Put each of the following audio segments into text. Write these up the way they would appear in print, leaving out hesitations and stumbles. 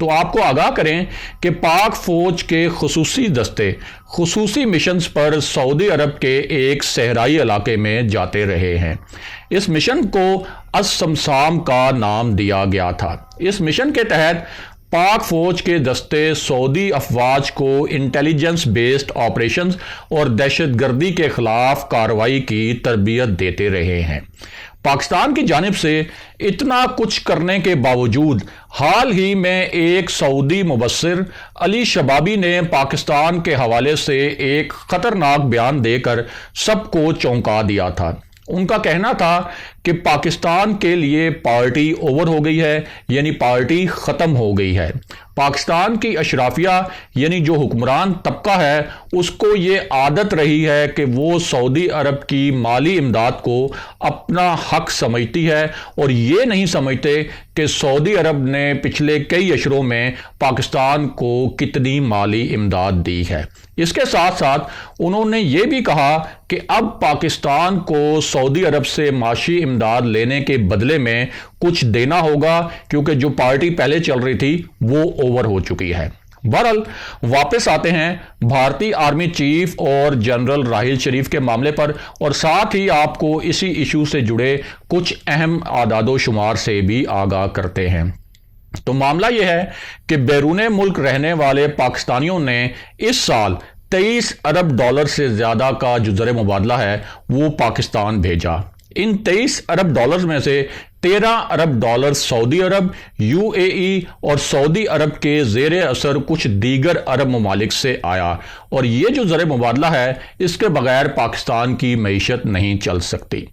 تو آپ کو آگاہ کریں کہ پاک فوج کے خصوصی دستے خصوصی مشنز پر سعودی عرب کے ایک صحرائی علاقے میں جاتے رہے ہیں۔ اس مشن کو السمسام کا نام دیا گیا تھا۔ اس مشن کے تحت پاک فوج کے دستے سعودی افواج کو انٹیلیجنس بیسڈ آپریشنز اور دہشت گردی کے خلاف کارروائی کی تربیت دیتے رہے ہیں۔ پاکستان کی جانب سے اتنا کچھ کرنے کے باوجود حال ہی میں ایک سعودی مبصر علی شبابی نے پاکستان کے حوالے سے ایک خطرناک بیان دے کر سب کو چونکا دیا تھا۔ ان کا کہنا تھا کہ پاکستان کے لیے پارٹی اوور ہو گئی ہے، یعنی پارٹی ختم ہو گئی ہے۔ پاکستان کی اشرافیہ یعنی جو حکمران طبقہ ہے اس کو یہ عادت رہی ہے کہ وہ سعودی عرب کی مالی امداد کو اپنا حق سمجھتی ہے اور یہ نہیں سمجھتے کہ سعودی عرب نے پچھلے کئی اشروں میں پاکستان کو کتنی مالی امداد دی ہے۔ اس کے ساتھ ساتھ انہوں نے یہ بھی کہا کہ اب پاکستان کو سعودی عرب سے معاشی امداد لینے کے بدلے میں کچھ دینا ہوگا کیونکہ جو پارٹی پہلے چل رہی تھی وہ اوور ہو چکی ہے۔ بہرحال واپس آتے ہیں بھارتی آرمی چیف اور جنرل راحیل شریف کے معاملے پر، اور ساتھ ہی آپ کو اسی ایشو سے جڑے کچھ اہم اعداد و شمار سے بھی آگاہ کرتے ہیں۔ تو معاملہ یہ ہے کہ بیرون ملک رہنے والے پاکستانیوں نے اس سال 23 ارب ڈالر سے زیادہ کا جو زر مبادلہ ہے وہ پاکستان بھیجا۔ ان 23 ارب ڈالرز میں سے 13 ارب ڈالر سعودی عرب، یو اے ای اور سعودی عرب کے زیر اثر کچھ دیگر عرب ممالک سے آیا، اور یہ جو زر مبادلہ ہے اس کے بغیر پاکستان کی معیشت نہیں چل سکتی۔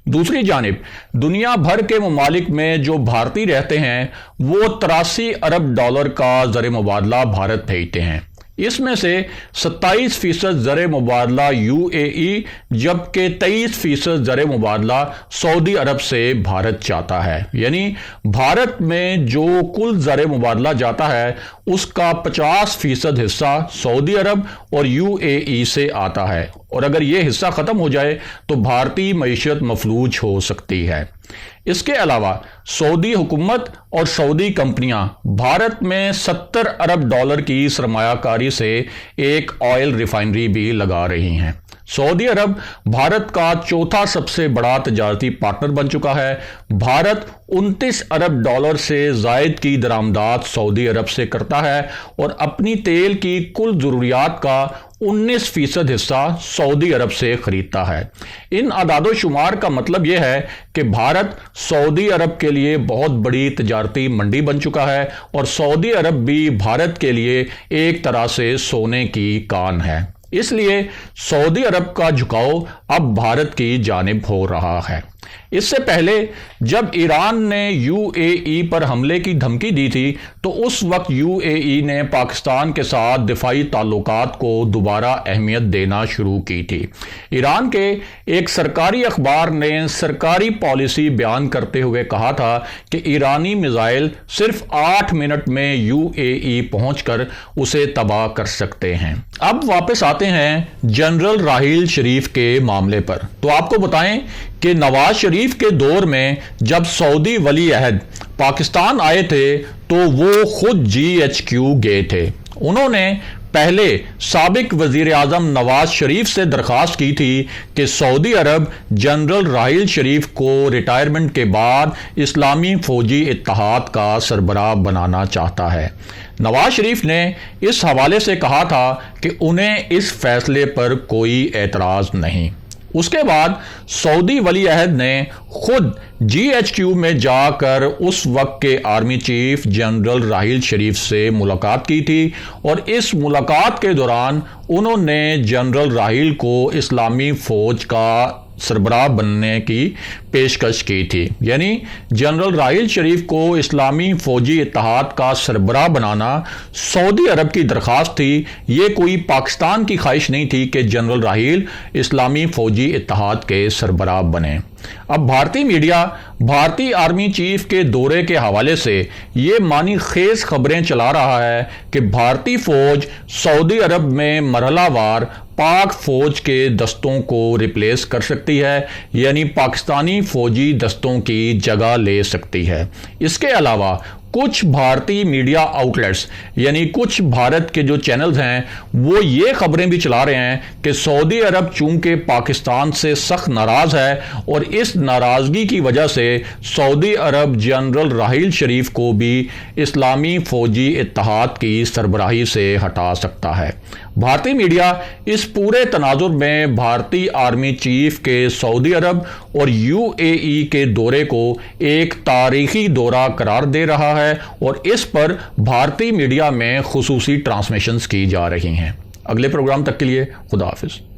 دوسری جانب دنیا بھر کے ممالک میں جو بھارتی رہتے ہیں وہ 83 ارب ڈالر کا زر مبادلہ بھارت بھیجتے ہیں۔ اس میں سے 27% زر مبادلہ یو اے ای جبکہ 23% زر مبادلہ سعودی عرب سے بھارت چاہتا ہے، یعنی بھارت میں جو کل زر مبادلہ جاتا ہے اس کا 50% حصہ سعودی عرب اور یو اے ای سے آتا ہے، اور اگر یہ حصہ ختم ہو جائے تو بھارتی معیشت مفلوج ہو سکتی ہے۔ اس کے علاوہ سعودی حکومت اور سعودی کمپنیاں بھارت میں 70 ارب ڈالر کی سرمایہ کاری سے ایک آئل ریفائنری بھی لگا رہی ہیں۔ سعودی عرب بھارت کا چوتھا سب سے بڑا تجارتی پارٹنر بن چکا ہے۔ بھارت 29 ارب ڈالر سے زائد کی درآمدات سعودی عرب سے کرتا ہے اور اپنی تیل کی کل ضروریات کا 19% حصہ سعودی عرب سے خریدتا ہے۔ ان اعداد و شمار کا مطلب یہ ہے کہ بھارت سعودی عرب کے لیے بہت بڑی تجارتی منڈی بن چکا ہے، اور سعودی عرب بھی بھارت کے لیے ایک طرح سے سونے کی کان ہے۔ اس لیے سعودی عرب کا جھکاؤ اب بھارت کی جانب ہو رہا ہے۔ اس سے پہلے جب ایران نے یو اے ای پر حملے کی دھمکی دی تھی تو اس وقت یو اے ای نے پاکستان کے ساتھ دفاعی تعلقات کو دوبارہ اہمیت دینا شروع کی تھی۔ ایران کے ایک سرکاری اخبار نے سرکاری پالیسی بیان کرتے ہوئے کہا تھا کہ ایرانی میزائل صرف 8 منٹ میں یو اے ای پہنچ کر اسے تباہ کر سکتے ہیں۔ اب واپس آتے ہیں جنرل راحیل شریف کے معاملے پر، تو آپ کو بتائیں کہ نواز شریف کے دور میں جب سعودی ولی عہد پاکستان آئے تھے تو وہ خود جی ایچ کیو گئے تھے۔ انہوں نے پہلے سابق وزیر اعظم نواز شریف سے درخواست کی تھی کہ سعودی عرب جنرل راحیل شریف کو ریٹائرمنٹ کے بعد اسلامی فوجی اتحاد کا سربراہ بنانا چاہتا ہے۔ نواز شریف نے اس حوالے سے کہا تھا کہ انہیں اس فیصلے پر کوئی اعتراض نہیں۔ اس کے بعد سعودی ولی عہد نے خود جی ایچ کیو میں جا کر اس وقت کے army chief general Raheel Sharif سے ملاقات کی تھی، اور اس ملاقات کے دوران انہوں نے جنرل راحیل کو اسلامی فوج کا سربراہ بننے کی پیشکش کی تھی۔ یعنی جنرل راحیل شریف کو اسلامی فوجی اتحاد کا سربراہ بنانا سعودی عرب کی درخواست تھی، یہ کوئی پاکستان کی خواہش نہیں تھی کہ جنرل راحیل اسلامی فوجی اتحاد کے سربراہ بنے۔ اب بھارتی میڈیا بھارتی آرمی چیف کے دورے کے حوالے سے یہ معنی خیز خبریں چلا رہا ہے کہ بھارتی فوج سعودی عرب میں مرحلہ وار پاک فوج کے دستوں کو ریپلیس کر سکتی ہے، یعنی پاکستانی فوجی دستوں کی جگہ لے سکتی ہے۔ اس کے علاوہ کچھ بھارتی میڈیا آؤٹلیٹس یعنی کچھ بھارت کے جو چینلز ہیں وہ یہ خبریں بھی چلا رہے ہیں کہ سعودی عرب چونکہ پاکستان سے سخت ناراض ہے اور اس ناراضگی کی وجہ سے سعودی عرب جنرل راحیل شریف کو بھی اسلامی فوجی اتحاد کی سربراہی سے ہٹا سکتا ہے۔ بھارتی میڈیا اس پورے تناظر میں بھارتی آرمی چیف کے سعودی عرب اور UAE کے دورے کو ایک تاریخی دورہ قرار دے رہا ہے اور اس پر بھارتی میڈیا میں خصوصی ٹرانسمیشنز کی جا رہی ہیں۔ اگلے پروگرام تک کے لیے خدا حافظ۔